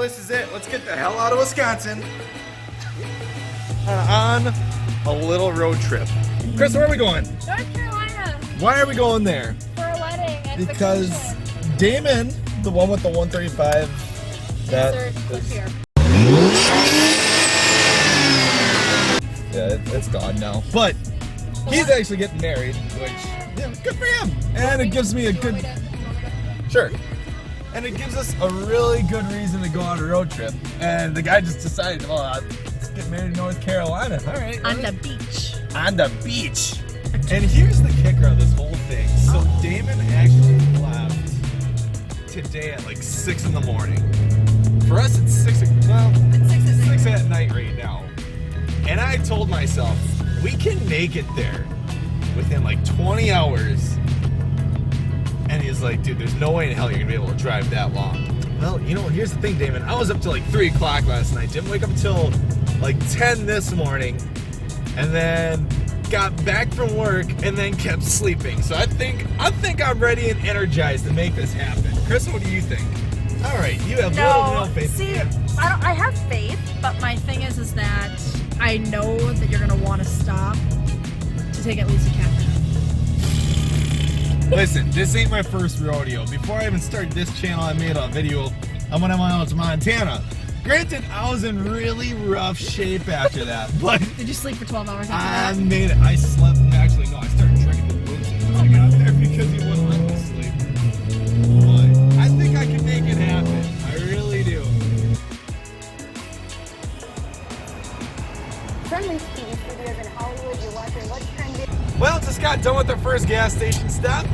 This is it. Let's get the hell out of Wisconsin on a little road trip. Chris, where are we going? North Carolina. Why are we going there? For a wedding. And because vacation. Damon, the one with the 135, it's gone now. But he's actually getting married, which, yeah, good for him. And it gives me a good... Sure. And it gives us a really good reason to go on a road trip. And the guy just decided, oh, let's get married in North Carolina. All right. On the beach. On the beach. And here's the kicker of this whole thing. So Damon actually left today at like 6 in the morning. For us, it's 6 at night right now. And I told myself, we can make it there within like 20 hours. And he's like, dude, there's no way in hell you're gonna be able to drive that long. Well, you know, here's the thing, Damon. I was up till like 3 o'clock last night. Didn't wake up until like 10 this morning. And then got back from work and then kept sleeping. So I think I'm ready and energized to make this happen. Chris, what do you think? All right, you have no faith. See, I have faith, but my thing is that I know that you're gonna want to stop to take at least a caffeine. Listen, this ain't my first rodeo. Before I even started this channel, I made a video. I went out to Montana. Granted, I was in really rough shape after that, but... Did you sleep for 12 hours after that? I slept, actually, no, I started drinking the booze when I got there because he wouldn't let me sleep. But I think I can make it happen. I really do. Friendly TV studios in Hollywood, you're watching What's Trending. Well, just got done with our first gas station stop.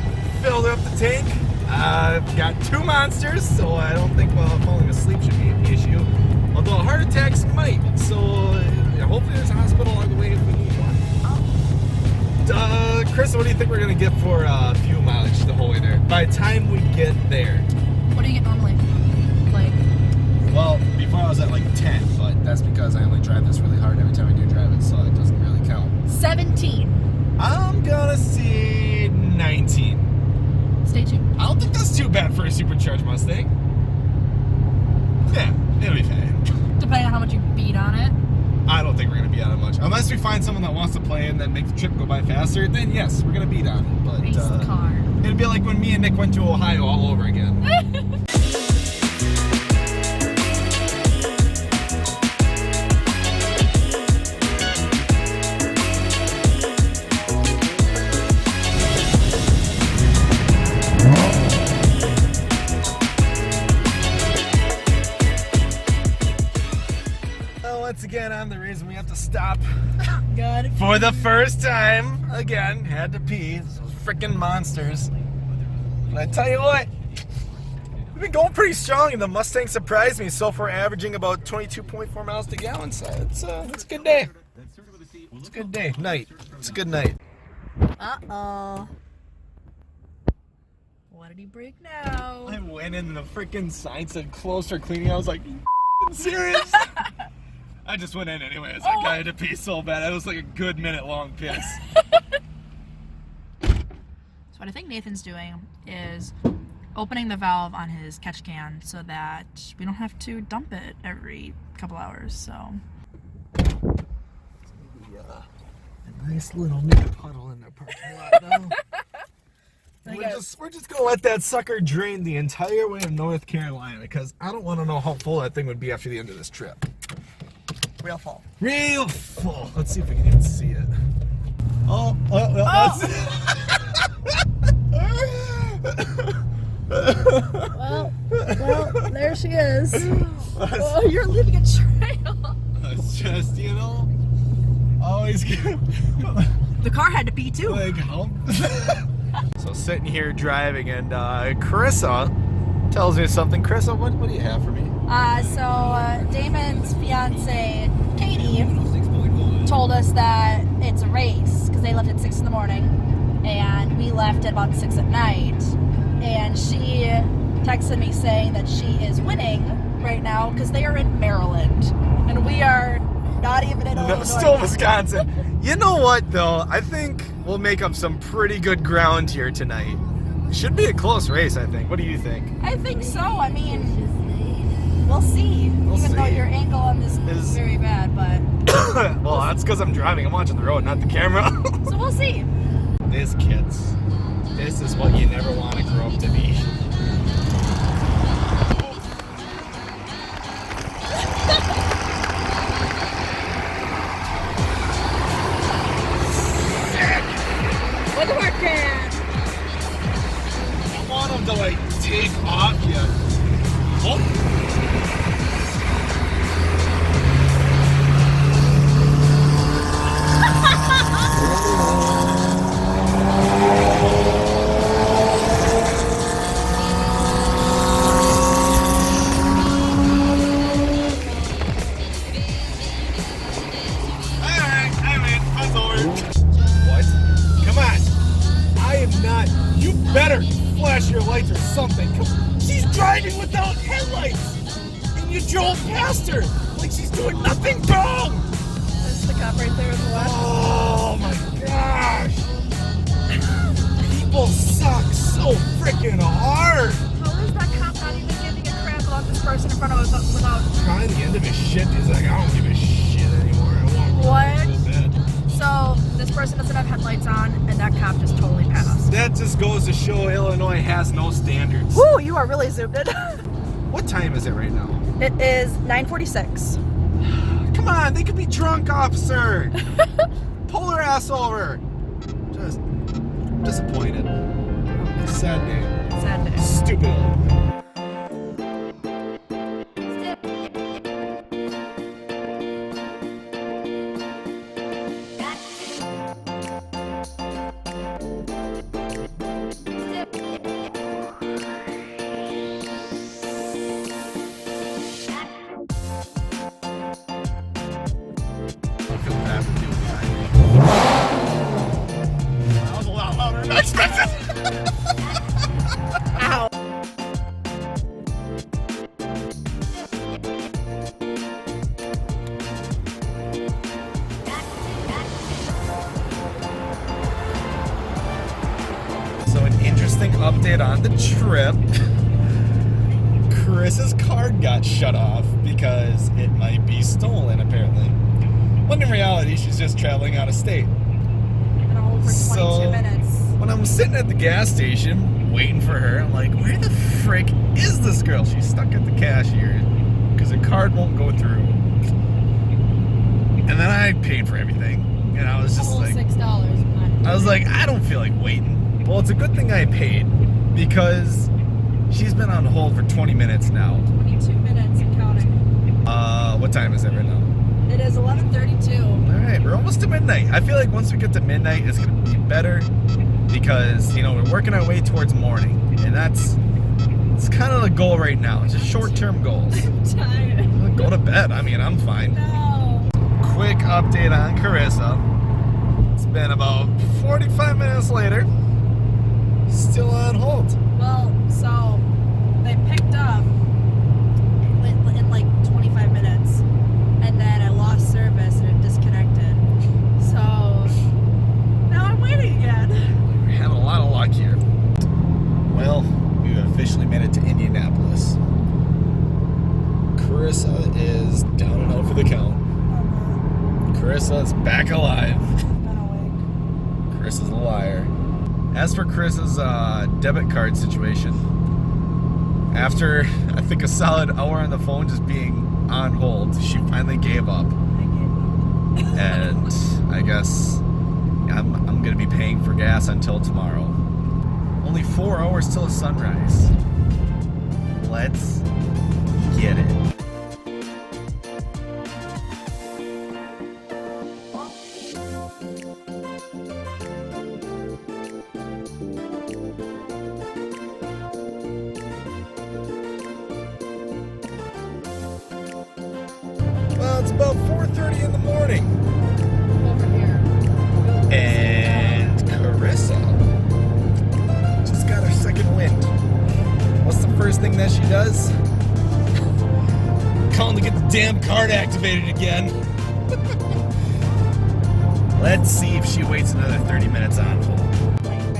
Filled up the tank. Got 2 monsters, so I don't think falling asleep should be an issue. Although heart attacks might, so hopefully there's a hospital along the way if we need one. Chris, what do you think we're gonna get for fuel mileage the whole way there? By the time we get there. What do you get normally? Like? Well, before I was at like 10, but that's because I only drive this really hard every time I do drive it, so it doesn't really count. 17. I'm gonna see 19. Stay tuned. I don't think that's too bad for a supercharged Mustang. Yeah, it'll be fine. Depending on how much you beat on it. I don't think we're going to beat on it much. Unless we find someone that wants to play and then make the trip go by faster, then yes, we're going to beat on it. But Race car. It'd be like when me and Nick went to Ohio all over again. Once again, I'm the reason we have to stop. Good. For the first time, again, had to pee. Those freaking monsters. But I tell you what, we've been going pretty strong, and the Mustang surprised me. So far, averaging about 22.4 miles to gallon. So it's a good day. It's a good day. Night. It's a good night. Uh-oh. What did he break now? I went in and the freaking sign said closed for cleaning. I was like, you serious? I just went in anyways. That guy had to pee so bad. It was like a good minute-long piss. So what I think Nathan's doing is opening the valve on his catch can so that we don't have to dump it every couple hours. So a nice little mini puddle in the parking lot now. We're just gonna let that sucker drain the entire way of North Carolina because I don't want to know how full that thing would be after the end of this trip. real full. Real full. Let's see if we can even see it. Oh. Well, there she is. Oh, you're leaving a trail. It's just, you know, always good. The car had to pee too. Like, so sitting here driving, and Carissa tells me something. Carissa, what do you have for me? So Damon's fiance, Katie, told us that it's a race because they left at 6 in the morning and we left at about 6 at night. And she texted me saying that she is winning right now because they are in Maryland and we are not even in Illinois. Still Wisconsin. You know what, though? I think we'll make up some pretty good ground here tonight. Should be a close race, I think. What do you think? I think so. I mean, we'll see. see. Well, your angle on this is Is- very bad, but Well, that's because I'm driving. I'm watching the road, not the camera. so we'll see. This, kids, this is what you never want to grow up to be. Woodworking. I want them to like take off yet. Oh. Alright, I'm in. That's over. What? Come on. I am not. You better flash your lights or something. Come. She's driving without headlights. And you drove past her like she's doing nothing wrong. That's the cop right there in the left. Oh my gosh. People suck so freaking hard. How is that cop not even giving a crap about this person in front of us without... Probably the end of his shit. He's like, I don't give a shit anymore. I want What? so bad. So, this person doesn't have headlights on, and that cop just totally passed. That just goes to show Illinois has no standards. Woo, you are really zoomed in. What time is it right now? It is 9:46. Come on, they could be drunk, officer. Pull her ass over. Just disappointed. Sad day. Sad day. Stupid Illinois. I feel bad for people behind me. That was a lot louder than I expected. Ow. So an interesting update on the trip. Chris's card got shut off because it might be stolen, apparently. When in reality, she's just traveling out of state. Been on hold for 22 So- minutes. When I'm sitting at the gas station waiting for her, I'm like, where the frick is this girl? She's stuck at the cashier because her card won't go through. And then I paid for everything. And I was just Whole like, $6. I was like, I don't feel like waiting. Well, it's a good thing I paid because she's been on hold for 20 minutes now. 22 minutes and counting. What time is it right now? It is 11:32. All right, we're almost to midnight. I feel like once we get to midnight, it's going to be better because, you know, we're working our way towards morning. And it's kind of the goal right now. It's just short-term goals. I'm tired. Go to bed. I mean, I'm fine. No. Quick update on Carissa. It's been about 45 minutes later. Still on hold. Well, so they picked up in like 25 minutes, and then I lost service and it disconnected. So now I'm waiting again. We're having a lot of luck here. Well, we've officially made it to Indianapolis. Carissa is down and out for the count. Carissa is back alive. Carissa's a liar. As for Chris's debit card situation, after I think a solid hour on the phone just being on hold, she finally gave up. And I guess I'm gonna be paying for gas until tomorrow. Only 4 hours till sunrise. Let's get it. Well, it's about 4:30 in the morning. Over here. And Carissa just got her second wind. What's the first thing that she does? Calling to get the damn card activated again. Let's see if she waits another 30 minutes on hold. And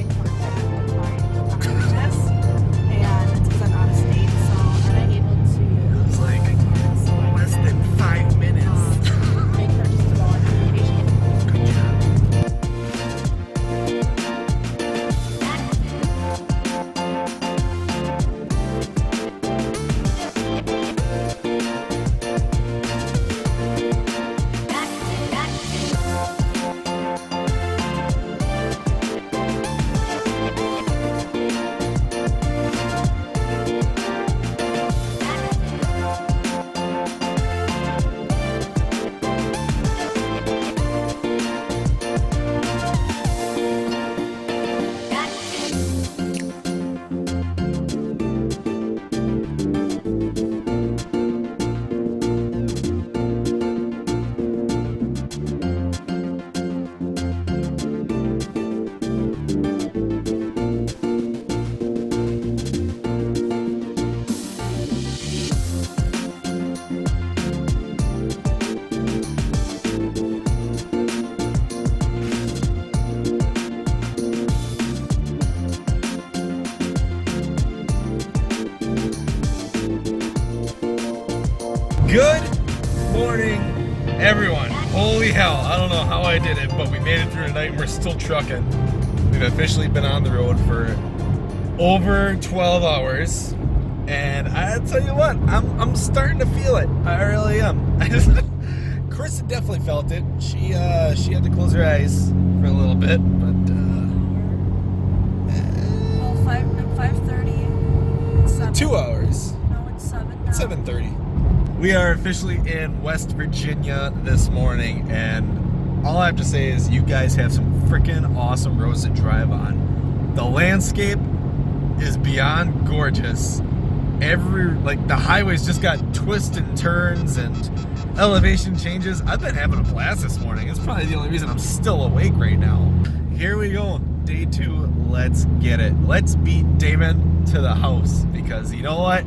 it's because I'm out of state, so I'm not able to. It's like, let's Good morning, everyone. Holy hell, I don't know how I did it, but we made it through tonight and we're still trucking. We've officially been on the road for over 12 hours. And I tell you what, I'm starting to feel it. I really am. Krista definitely felt it. She had to close her eyes for a little bit, but Well, 5:30. 7. 2 hours. No, it's 7 now. 7:30. We are officially in West Virginia this morning, and all I have to say is you guys have some freaking awesome roads to drive on. The landscape is beyond gorgeous. The highways just got twists and turns and elevation changes. I've been having a blast this morning. It's probably the only reason I'm still awake right now. Here we go, day 2. Let's get it. Let's beat Damon to the house, because you know what?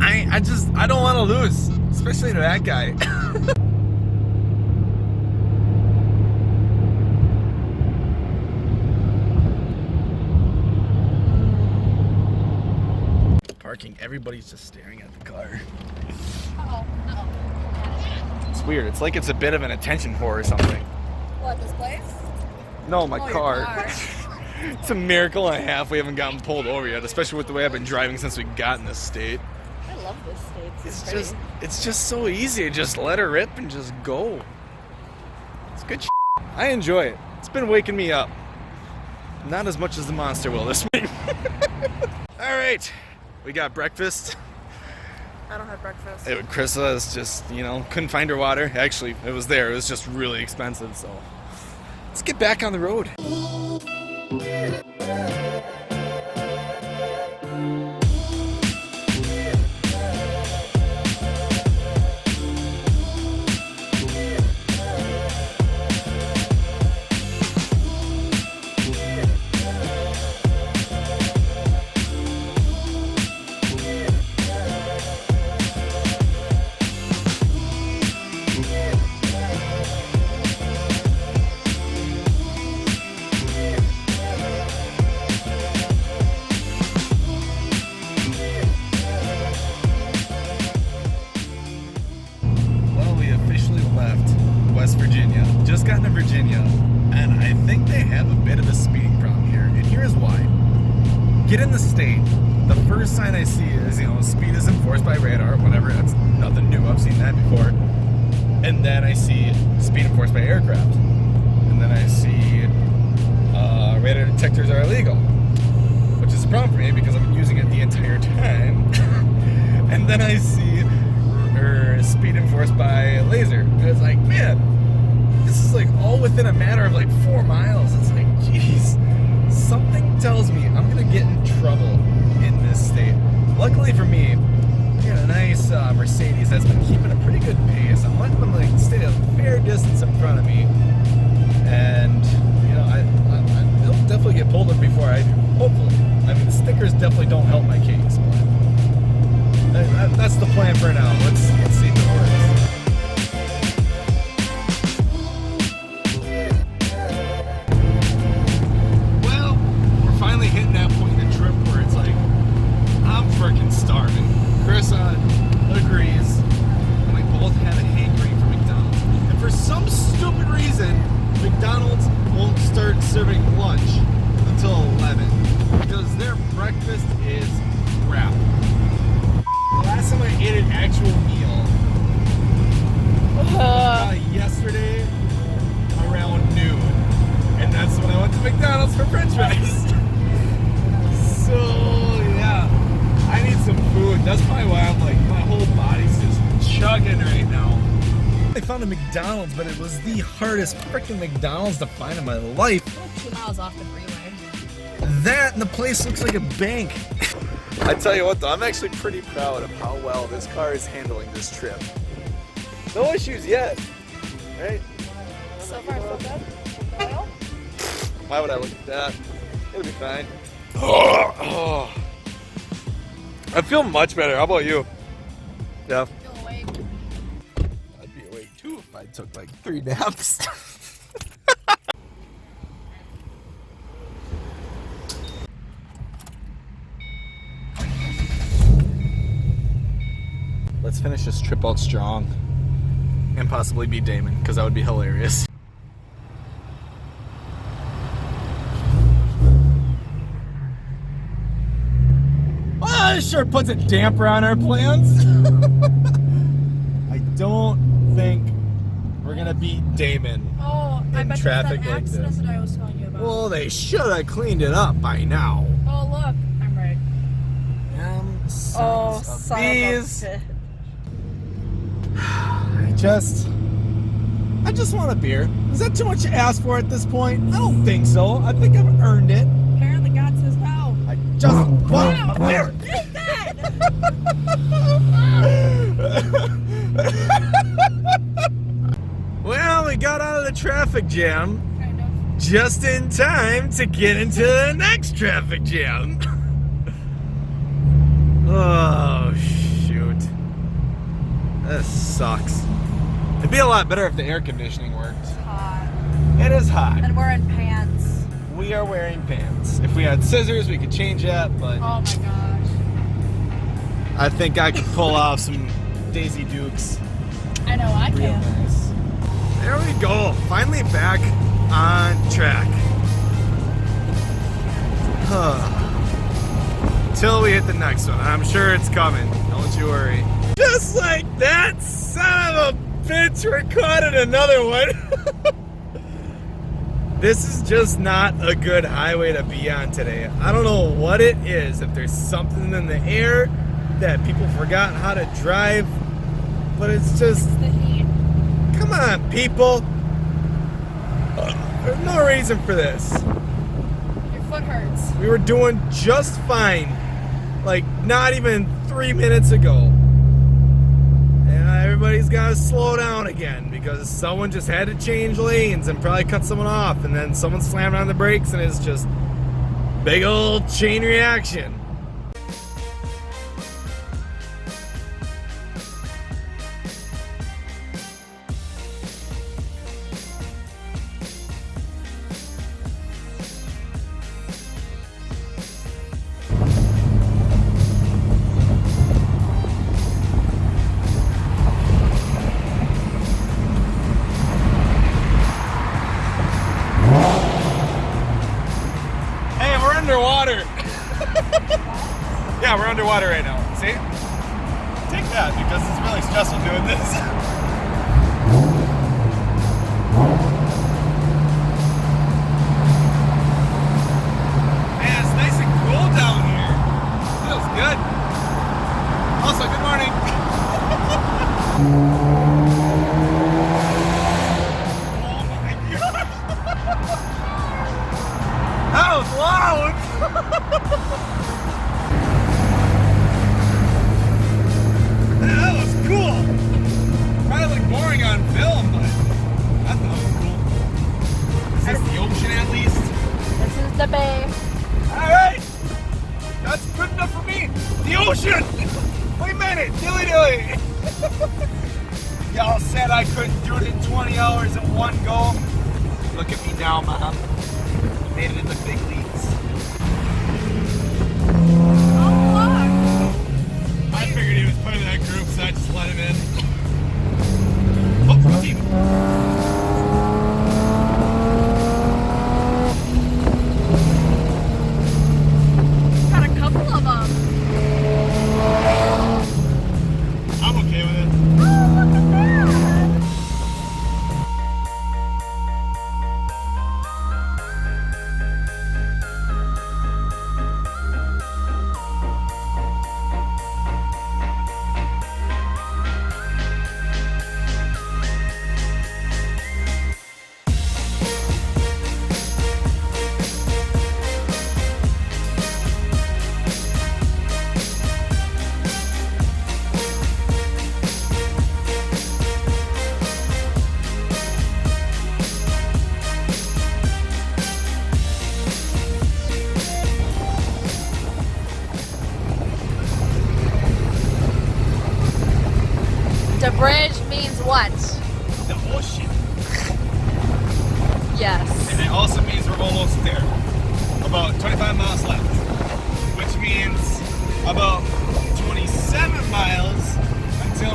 I don't want to lose, especially to that guy. Parking, everybody's just staring at the car. It's weird. It's like it's a bit of an attention whore or something. What, this place? No, my Your car. It's a miracle and a half we haven't gotten pulled over yet, especially with the way I've been driving since we got in this state. I love this state. It's just so easy. Just let her rip and just go. It's good shit. I enjoy it. It's been waking me up. Not as much as the monster will this week. All right. We got breakfast. I don't have breakfast. Krista is just, couldn't find her water. Actually, it was there. It was just really expensive, so let's get back on the road. West Virginia. Just got into Virginia, and I think they have a bit of a speeding problem here, and here's why. Get in the state, the first sign I see is, speed is enforced by radar, whatever, that's nothing new, I've seen that before. And then I see speed enforced by aircraft. And then I see radar detectors are illegal, which is a problem for me because I've been using it the entire time. And then I see speed enforced by laser. And it's like, man, this is like all within a matter of like 4 miles. It's like, geez, something tells me I'm gonna get in trouble in this state. Luckily for me, I got a nice Mercedes that's been keeping a pretty good pace. I'm letting them like stay a fair distance in front of me, and they'll definitely get pulled up before I do. Hopefully. I mean, the stickers definitely don't help my case, but that's the plan for now. Let's see if it works. Well, we're finally hitting that point in the trip where it's like, I'm freaking starving. Carissa agrees, and we both have a hankering for McDonald's. And for some stupid reason, McDonald's won't start serving lunch until 11, because their breakfast is crap. Last time I ate an actual meal yesterday around noon, and that's when I went to McDonald's for French fries. So yeah, I need some food. That's probably why I'm like, my whole body's just chugging right now. I found a McDonald's, but it was the hardest freaking McDonald's to find in my life. Like 2 miles off the freeway. That and the place looks like a bank. I tell you what though, I'm actually pretty proud of how well this car is handling this trip. No issues yet, right? So far, so good. Oil? Why would I look at that? It'll be fine. Oh. I feel much better. How about you? Yeah. Feel awake. I'd be awake too if I took like 3 naps. Let's finish this trip out strong. And possibly beat Damon, because that would be hilarious. Well, this sure puts a damper on our plans. I don't think we're gonna beat Damon. Oh, I in bet traffic it's that like this. Exodus that I was telling you about. Well, they should have cleaned it up by now. Oh, look. I'm right. Sons of son bees. of a bitch. I just want a beer. Is that too much to ask for at this point? I don't think so. I think I've earned it. Apparently God says no. I just want a beer. Take that! Well, we got out of the traffic jam Kind of. just in time to get into the next traffic jam. Oh, shoot. This sucks. It'd be a lot better if the air conditioning worked. It's hot. It is hot. And we're in pants. We are wearing pants. If we had scissors, we could change that, but Oh my gosh. I think I could pull off some Daisy Dukes. I know, I Real can. nice. There we go. Finally back on track. Till we hit the next one. I'm sure it's coming. Don't you worry. Just like that, son of a bitch, we're caught in another one. This is just not a good highway to be on today. I don't know what it is. If there's something in the air that people forgot how to drive, but it's just, The heat. come on, people. There's no reason for this. Your foot hurts. We were doing just fine, like not even 3 minutes ago. And everybody's got to slow down again because someone just had to change lanes and probably cut someone off, and then someone slammed on the brakes, and it's just big old chain reaction. Hey, we're underwater. Yeah, we're underwater right now. See? Take that because it's really stressful doing this. Man, it's nice and cool down here. Feels good. Also, good morning. Oh my god. That was loud! That was cool! Probably looked boring on film, but I thought it was cool. Is this the ocean at least? This is the bay. Alright! That's good enough for me! The ocean! Wait a minute! Dilly dilly! Y'all said I couldn't do it in 20 hours in one go. Look at me now, Mom. Made it in the big leagues. Oh, look. I figured he was part of that group, so I just let him in. Oh, team. Got a couple of them. I'm okay with it. Oh, look at that. The bridge means what? The ocean. Yes. And it also means we're almost there. About 25 miles left. Which means about 27 miles until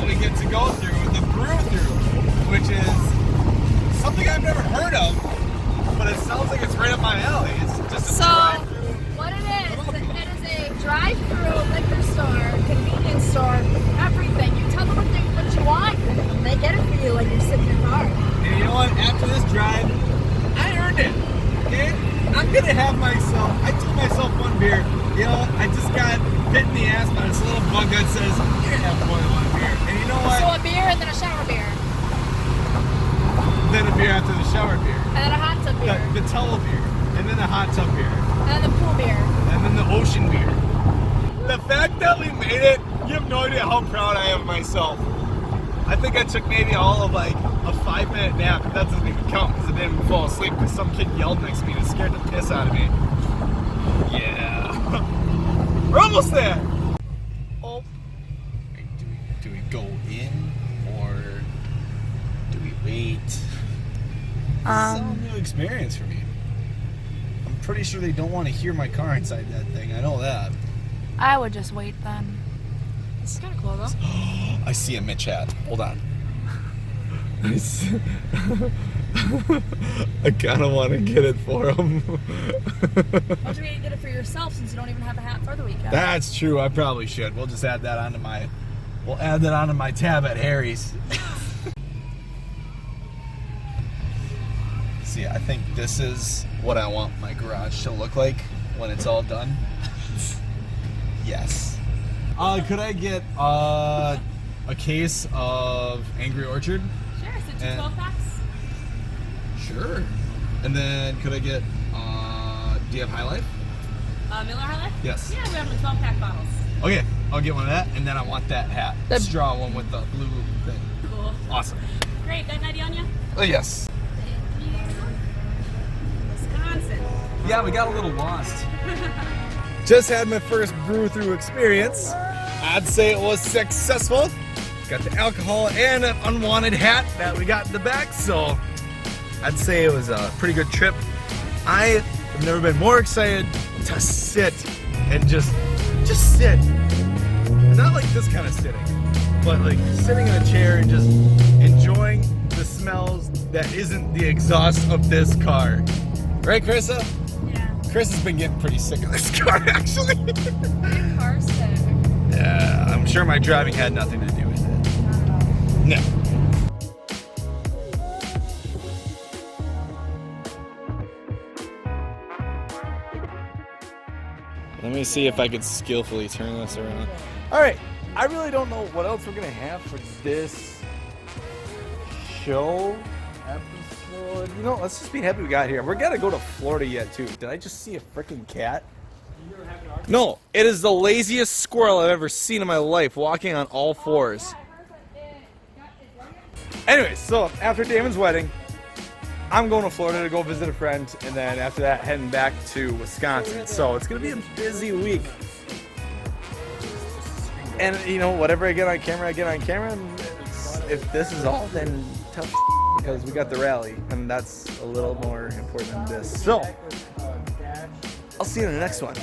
shower beer. And then a hot tub beer. The towel beer. And then the hot tub beer. And then the pool beer. And then the ocean beer. The fact that we made it, you have no idea how proud I am of myself. I think I took maybe all of like a 5-minute nap. That doesn't even count because I didn't even fall asleep because some kid yelled next to me and it scared the piss out of me. Yeah. We're almost there. Oh. Do we go in or do we wait? This is a new experience for me. I'm pretty sure they don't want to hear my car inside that thing. I know that. I would just wait then. This is kind of cool though. I see a Mitch hat. Hold on. I kind of want to get it for him. Why don't you get it for yourself since you don't even have a hat for the weekend? That's true. I probably should. We'll just add that onto my. We'll add that onto my tab at Harry's. See, I think this is what I want my garage to look like when it's all done. Yes. Could I get a case of Angry Orchard? Sure, so 2 12-packs? Sure. And then could I get, do you have High Life? Miller High Life? Yes. Yeah, we have the 12-pack bottles. Okay, I'll get one of that, and then I want that hat. The straw one with the blue thing. Cool. Awesome. Great, got an ID on you? Oh, yes. Wisconsin. Yeah, we got a little lost. Just had my first brew-through experience. I'd say it was successful. Got the alcohol and an unwanted hat that we got in the back, so I'd say it was a pretty good trip. I have never been more excited to sit and just sit. Not like this kind of sitting, but like sitting in a chair and just enjoying the smells that isn't the exhaust of this car. Right, Carissa? Yeah. Chris has been getting pretty sick of this car, actually. My car's sick. Yeah, I'm sure my driving had nothing to do with it. No. Let me see if I could skillfully turn this around. All right, I really don't know what else we're gonna have for this show episode. You know, let's just be happy we got here. We're gonna go to Florida yet too. Did I just see a freaking cat? No, it is the laziest squirrel I've ever seen in my life, walking on all fours. Anyways, so after Damon's wedding, I'm going to Florida to go visit a friend, and then after that, heading back to Wisconsin. So it's going to be a busy week. And, you know, whatever I get on camera, I get on camera. And if this is all, then tough because we got the rally, and that's a little more important than this. So, I'll see you in the next one.